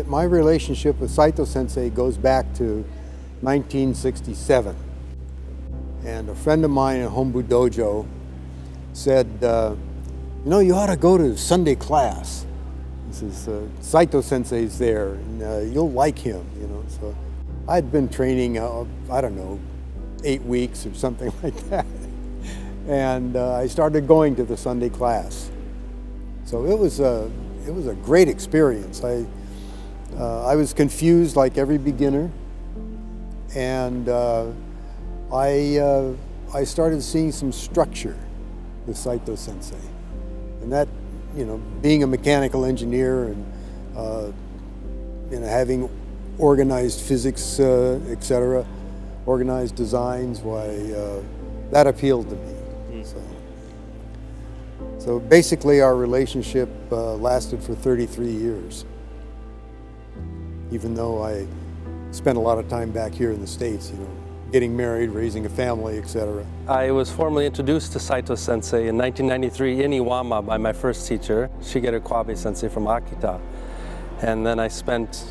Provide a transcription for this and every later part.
My relationship with Saito Sensei goes back to 1967. And a friend of mine at Hombu Dojo said, you know, you ought to go to Sunday class. He says, Saito Sensei's there, and you'll like him, you know. So I'd been training, I don't know, 8 weeks or something like that. And I started going to the Sunday class. So it was a great experience. I was confused like every beginner, and I started seeing some structure with Saito Sensei. And that, you know, being a mechanical engineer and you know, having organized physics, etc., organized designs, why that appealed to me. So basically our relationship lasted for 33 years, even though I spent a lot of time back here in the States, you know, getting married, raising a family, etc. I was formally introduced to Saito Sensei in 1993 in Iwama by my first teacher, Shigeru Kwabe Sensei from Akita. And then I spent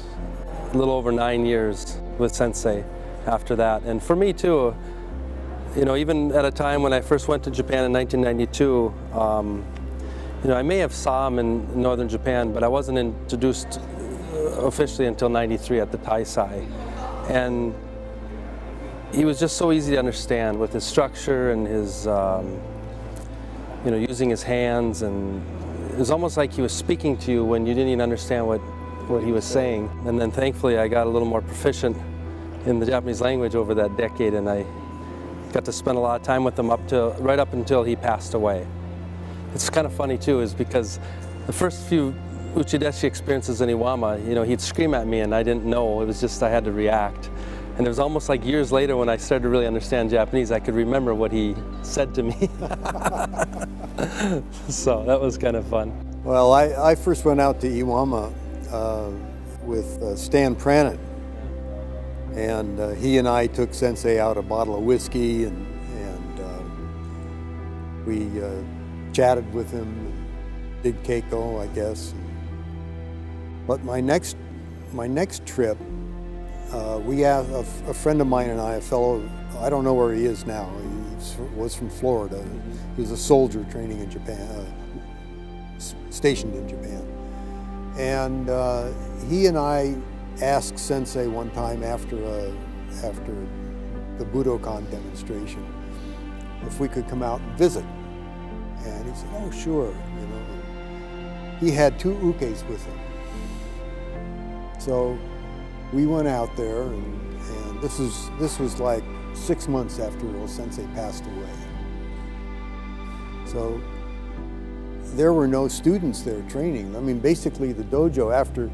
a little over 9 years with Sensei after that. And for me too, you know, even at a time when I first went to Japan in 1992, you know, I may have saw him in northern Japan, but I wasn't introduced officially until '93 at the Taisai. And he was just so easy to understand with his structure and his, you know, using his hands, and it was almost like he was speaking to you when you didn't even understand what he was saying. And then thankfully I got a little more proficient in the Japanese language over that decade, and I got to spend a lot of time with him right up until he passed away. It's kind of funny too, is because the first few Uchideshi experiences in Iwama, you know, he'd scream at me and I didn't know. It was just I had to react. And it was almost like years later when I started to really understand Japanese, I could remember what he said to me. So that was kind of fun. Well, I first went out to Iwama with Stan Pranin. And he and I took Sensei out a bottle of whiskey, and we chatted with him, did keiko, I guess. But my next trip, we have a friend of mine and I, a fellow, I don't know where he is now. He was from Florida. He was a soldier training in Japan, stationed in Japan. And he and I asked Sensei one time after the Budokan demonstration if we could come out and visit. And he said, oh, sure, you know. He had 2 ukes with him. So we went out there, and this was like 6 months after Sensei passed away. So there were no students there training. I mean, basically the dojo, after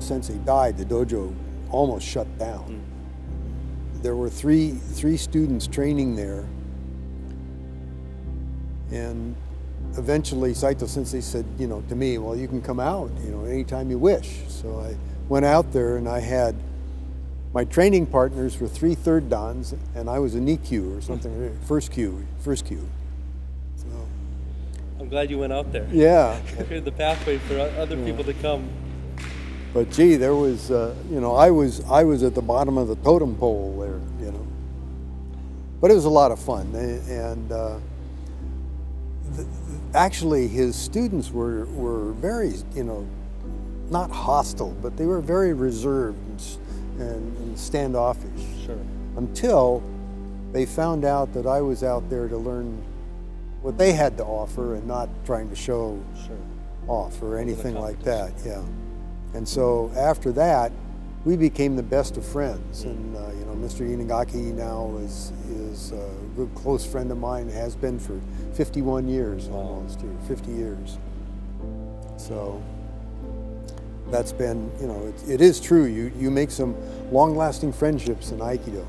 Sensei died, the dojo almost shut down. There were three students training there, and eventually Saito Sensei said, you know, to me, well, you can come out, you know, anytime you wish. So I went out there, and I had my training partners were 3 third dans, and I was a Nikyu or something, first kyu. So I'm glad you went out there. Yeah, Cleared the pathway for other people to come. But gee, there was, you know, I was at the bottom of the totem pole there, you know. But it was a lot of fun, and actually his students were very, you know, not hostile, but they were very reserved and standoffish. Sure. Until they found out that I was out there to learn what they had to offer and not trying to show off or anything like that. Yeah. And so after that, we became the best of friends. And you know, Mr. Inagaki now is a good close friend of mine, has been for 51 years almost, 50 years. So that's been, you know, it is true. You make some long-lasting friendships in Aikido.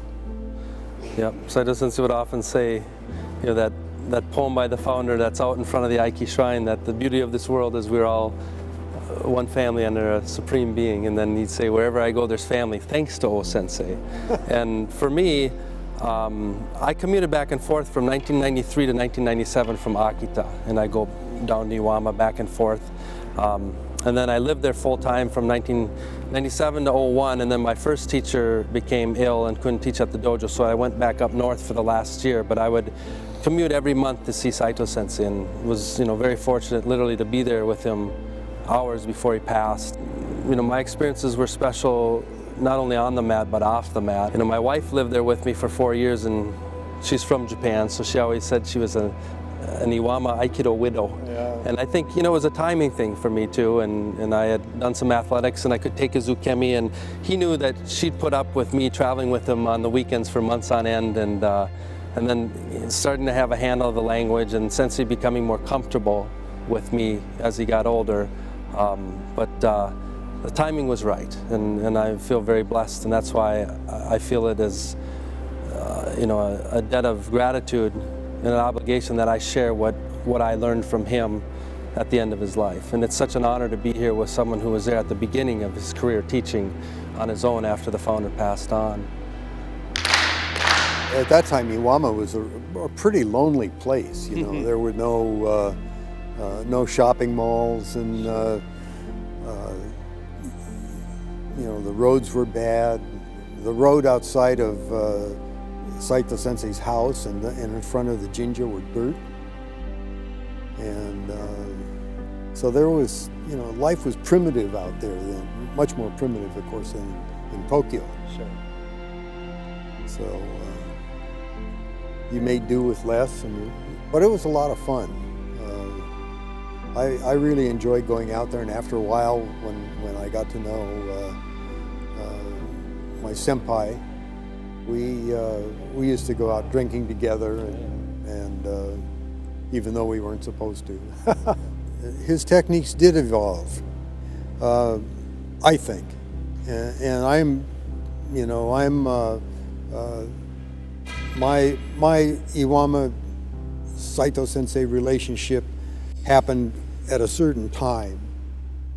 Yep. Saito Sensei would often say, you know, that poem by the founder that's out in front of the Aiki shrine, that the beauty of this world is we're all one family under a supreme being. And then he'd say, wherever I go, there's family, thanks to O-Sensei. And for me, I commuted back and forth from 1993 to 1997 from Akita, and I go down to Iwama back and forth. And then I lived there full time from 1997 to 01, and then my first teacher became ill and couldn't teach at the dojo, so I went back up north for the last year. But I would commute every month to see Saito Sensei, and was, you know, very fortunate literally to be there with him hours before he passed. You know, my experiences were special not only on the mat but off the mat. You know, my wife lived there with me for 4 years, and she's from Japan, so she always said she was an Iwama Aikido widow. Yeah. And I think, you know, it was a timing thing for me too, and I had done some athletics and I could take Izukemi, and he knew that she'd put up with me traveling with him on the weekends for months on end, and then starting to have a handle of the language and Sensei becoming more comfortable with me as he got older. But the timing was right, and I feel very blessed, and that's why I feel it as you know, a debt of gratitude and an obligation that I share what I learned from him at the end of his life. And it's such an honor to be here with someone who was there at the beginning of his career teaching on his own after the founder passed on. At that time, Iwama was a pretty lonely place. You know, there were no shopping malls, and you know, the roads were bad. The road outside of Saito Sensei's house and in front of the jinja were dirt, and so there was, you know, life was primitive out there then, much more primitive, of course, than in Tokyo. Sure. So you made do with less, but it was a lot of fun. I really enjoyed going out there, and after a while, when I got to know my senpai, we used to go out drinking together, and even though we weren't supposed to. His techniques did evolve, I think, and I'm, you know, my Iwama Saito Sensei relationship happened at a certain time,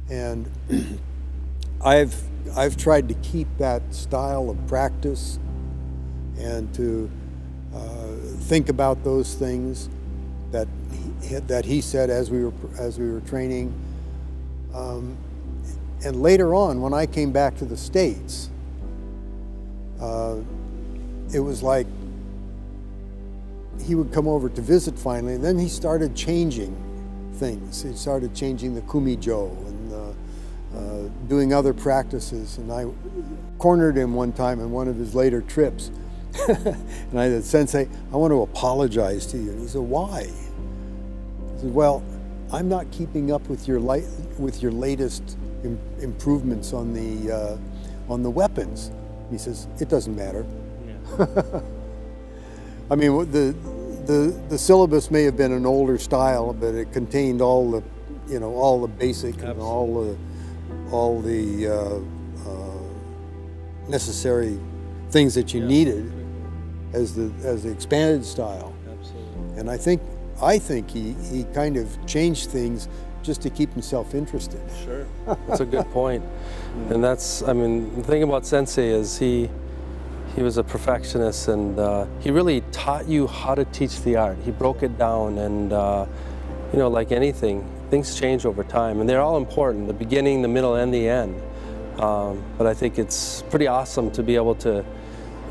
and I've tried to keep that style of practice and to think about those things that he said as we were training. And later on, when I came back to the States, it was like he would come over to visit finally, and then he started changing things. He started changing the kumijo and doing other practices. And I cornered him one time in one of his later trips. And I said, "Sensei, I want to apologize to you." And he said, "Why?" I said, "Well, I'm not keeping up with your latest improvements on the weapons." He says, "It doesn't matter." Yeah. I mean, the syllabus may have been an older style, but it contained all the, you know, all the basic and all the necessary things that you needed as the expanded style. Absolutely. And I think he kind of changed things just to keep himself interested. Sure. That's a good point. And that's, I mean, the thing about Sensei is he was a perfectionist, and he really taught you how to teach the art. He broke it down, and you know, like anything, things change over time, and they're all important, the beginning, the middle, and the end. But I think it's pretty awesome to be able to,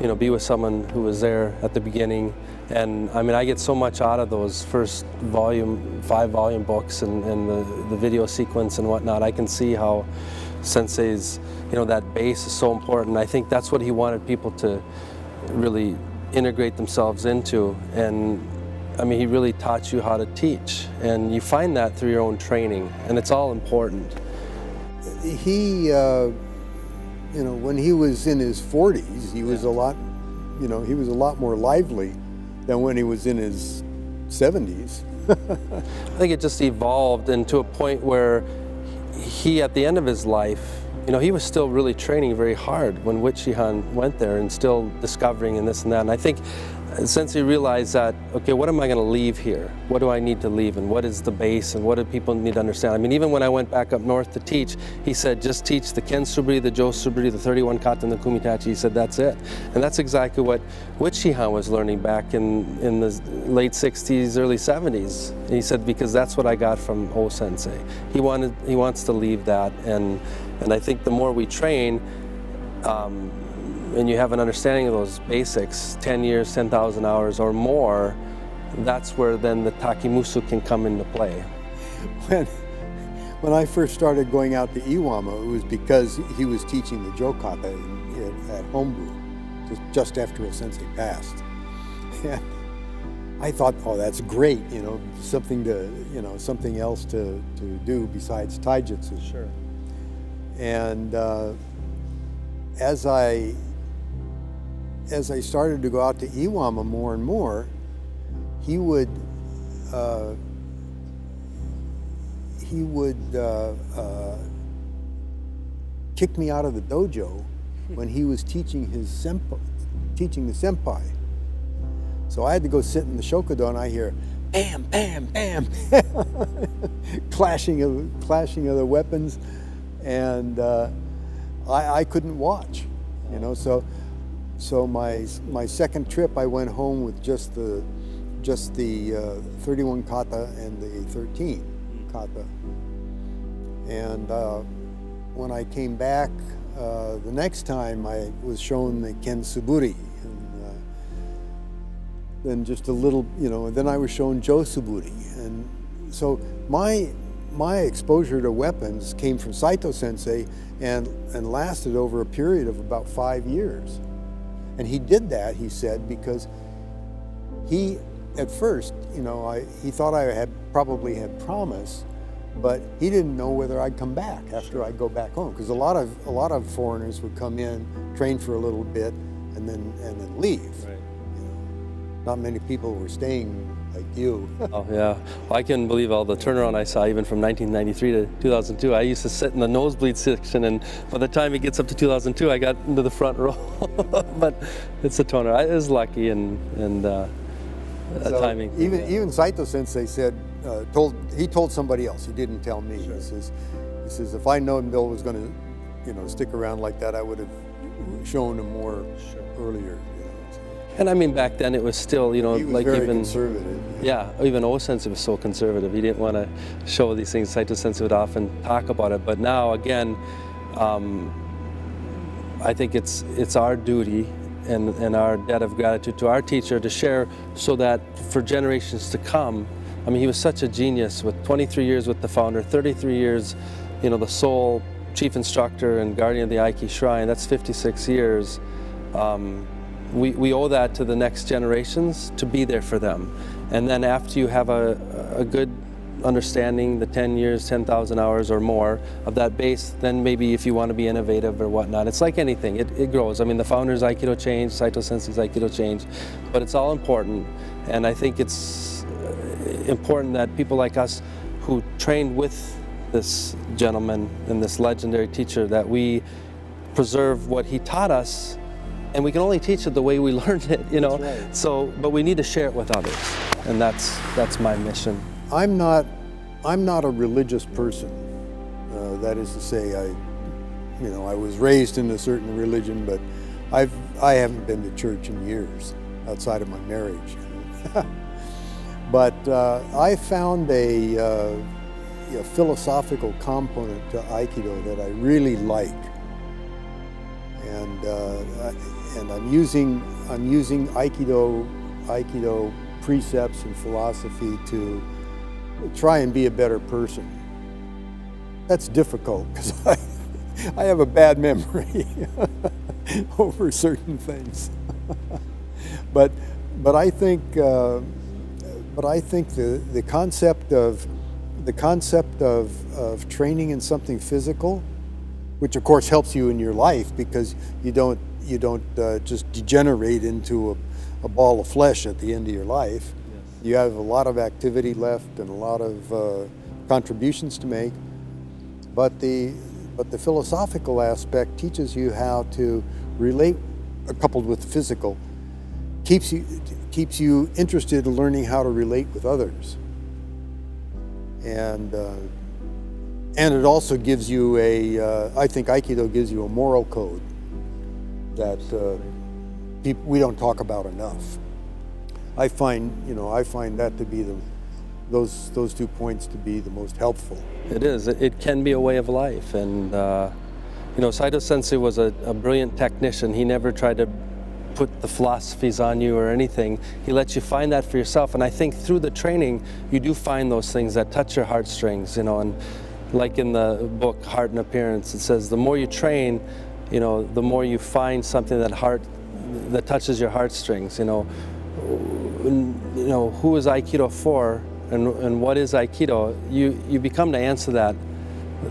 you know, be with someone who was there at the beginning. And I mean, I get so much out of those first 5-volume books and the video sequence and whatnot. I can see how Sensei's, you know, that base is so important. I think that's what he wanted people to really integrate themselves into. And I mean, he really taught you how to teach, and you find that through your own training, and it's all important. He, you know, when he was in his 40s, he was a lot, you know, he was a lot more lively than when he was in his 70s. I think it just evolved into a point where he, at the end of his life, you know, he was still really training very hard when Witt Shihan went there and still discovering and this and that. And I think Sensei realized that, okay, what am I going to leave here? What do I need to leave, and what is the base, and what do people need to understand? I mean, even when I went back up north to teach, he said, just teach the Ken Suburi, the Jo Suburi, the 31 kata, and the Kumitachi. He said, that's it. And that's exactly what Witt Shihan was learning back in the late 60s, early 70s. And he said, because that's what I got from O Sensei. He wants to leave that, and I think the more we train, and you have an understanding of those basics, 10 years, 10,000 hours or more, that's where then the Takimusu can come into play. When I first started going out to Iwama, it was because he was teaching the Jo kata at Hombu, just after O Sensei passed. And I thought, oh, that's great, you know, something else to do besides taijutsu. Sure. And as I started to go out to Iwama more and more, he would kick me out of the dojo when he was teaching the senpai. So I had to go sit in the shokudo, and I hear bam, bam, bam, clashing of the weapons, and I couldn't watch, you know. So my second trip, I went home with just the 31 kata and the 13 kata. And when I came back the next time, I was shown the Ken Suburi, and then just a little, you know. And then I was shown Jo Suburi, and so my exposure to weapons came from Saito Sensei and lasted over a period of about 5 years. And he did that, he said, because he, at first, you know, he thought I probably had promise, but he didn't know whether I'd come back after I'd go back home, because a lot of foreigners would come in, train for a little bit, and then leave. Right. You know, not many people were staying like you. Oh yeah, well, I couldn't believe all the turnaround I saw, even from 1993 to 2002. I used to sit in the nosebleed section, and by the time it gets up to 2002, I got into the front row. But it's a toner. I was lucky, and so timing. Even Saito Sensei said, he told somebody else. He didn't tell me. Sure. He says, if I'd known Bill was going to, you know, stick around like that, I would have shown him more earlier. And I mean, back then it was still, you know, he was like very even conservative. Yeah, even O Sensei was so conservative. He didn't want to show these things. Saito Sensei would often talk about it. But now, again, I think it's our duty and our debt of gratitude to our teacher to share, so that for generations to come. I mean, he was such a genius, with 23 years with the founder, 33 years, you know, the sole chief instructor and guardian of the Aiki Shrine. That's 56 years. We owe that to the next generations, to be there for them. And then after you have a good understanding, the 10 years, 10,000 hours or more of that base, then maybe if you want to be innovative or whatnot, it's like anything, it grows. I mean, the founder's Aikido changed, Saito Sensei's Aikido changed, but it's all important. And I think it's important that people like us who trained with this gentleman and this legendary teacher, that we preserve what he taught us. And we can only teach it the way we learned it, you know. That's right. So, but we need to share it with others, and that's my mission. I'm not a religious person. That is to say, I was raised in a certain religion, but I haven't been to church in years, outside of my marriage. But I found a philosophical component to Aikido that I really like. And I'm using Aikido precepts and philosophy to try and be a better person. That's difficult because I have a bad memory over certain things. but I think the concept of training in something physical, which of course helps you in your life, because you don't just degenerate into a ball of flesh at the end of your life. Yes. You have a lot of activity left and a lot of contributions to make. But the But the philosophical aspect teaches you how to relate, coupled with the physical, keeps you interested in learning how to relate with others. And it also gives you I think Aikido gives you a moral code that we don't talk about enough. I find that to be those 2 points to be the most helpful. It is. It can be a way of life, and Saito Sensei was a brilliant technician. He never tried to put the philosophies on you or anything. He lets you find that for yourself, and I think through the training you do find those things that touch your heartstrings. And like in the book Heart and Appearance, it says the more you train, the more you find something that touches your heartstrings. Who is Aikido for, and what is Aikido? You become to answer that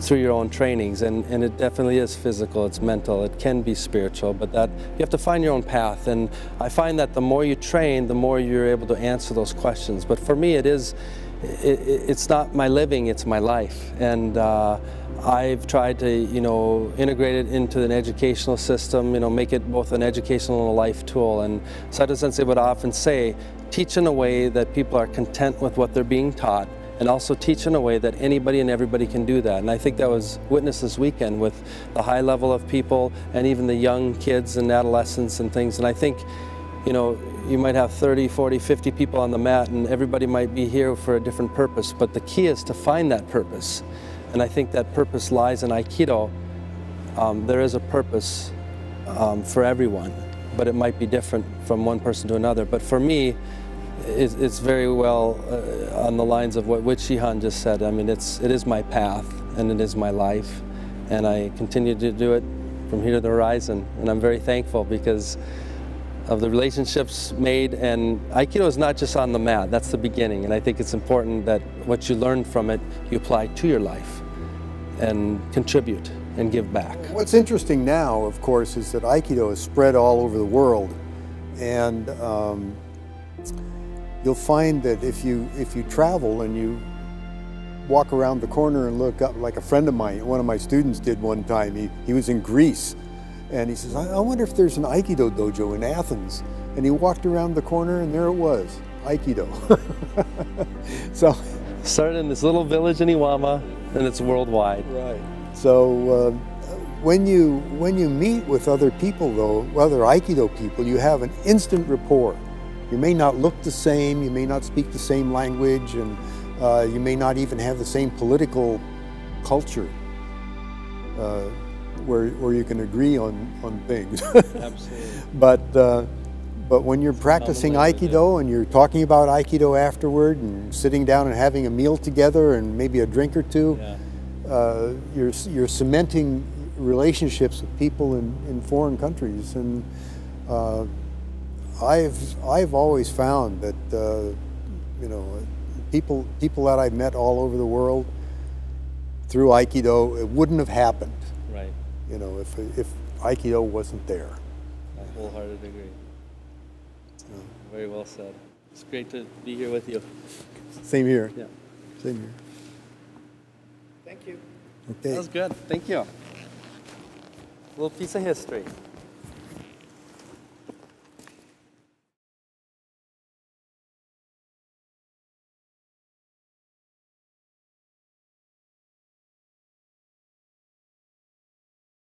through your own trainings, and it definitely is physical, it's mental, it can be spiritual, but that you have to find your own path. And I find that the more you train, the more you're able to answer those questions. But for me, it's not my living, it's my life. And I've tried to, integrate it into an educational system, make it both an educational and a life tool. And Saito Sensei would often say, teach in a way that people are content with what they're being taught, and also teach in a way that anybody and everybody can do that. And I think that was witnessed this weekend with the high level of people and even the young kids and adolescents and things. And I think, you might have 30, 40, 50 people on the mat, and everybody might be here for a different purpose, but the key is to find that purpose. And I think that purpose lies in Aikido. There is a purpose for everyone, but it might be different from one person to another. But for me, it's very well on the lines of what Shihan just said. I mean, it is my path, and it is my life, and I continue to do it from here to the horizon. And I'm very thankful because of the relationships made. And Aikido is not just on the mat, that's the beginning. And I think it's important that what you learn from it, you apply to your life and contribute and give back. What's interesting now, of course, is that Aikido is spread all over the world. And you'll find that if you travel and you walk around the corner and look up, like a friend of mine, one of my students did one time, he was in Greece, and he says, I wonder if there's an Aikido dojo in Athens. And he walked around the corner, and there it was, Aikido. So, started in this little village in Iwama, and it's worldwide. Right. So when you meet with other people, though, other Aikido people, you have an instant rapport. You may not look the same, you may not speak the same language, and you may not even have the same political culture where you can agree on things. Absolutely. But when you're practicing Aikido and you're talking about Aikido afterward and sitting down and having a meal together and maybe a drink or two, you're cementing relationships with people in foreign countries. And I've always found that people that I've met all over the world through Aikido, it wouldn't have happened. Right. If Aikido wasn't there. I wholeheartedly agree. Very well said. It's great to be here with you. Same here. Yeah. Same here. Thank you. Okay. That was good. Thank you. A little piece of history.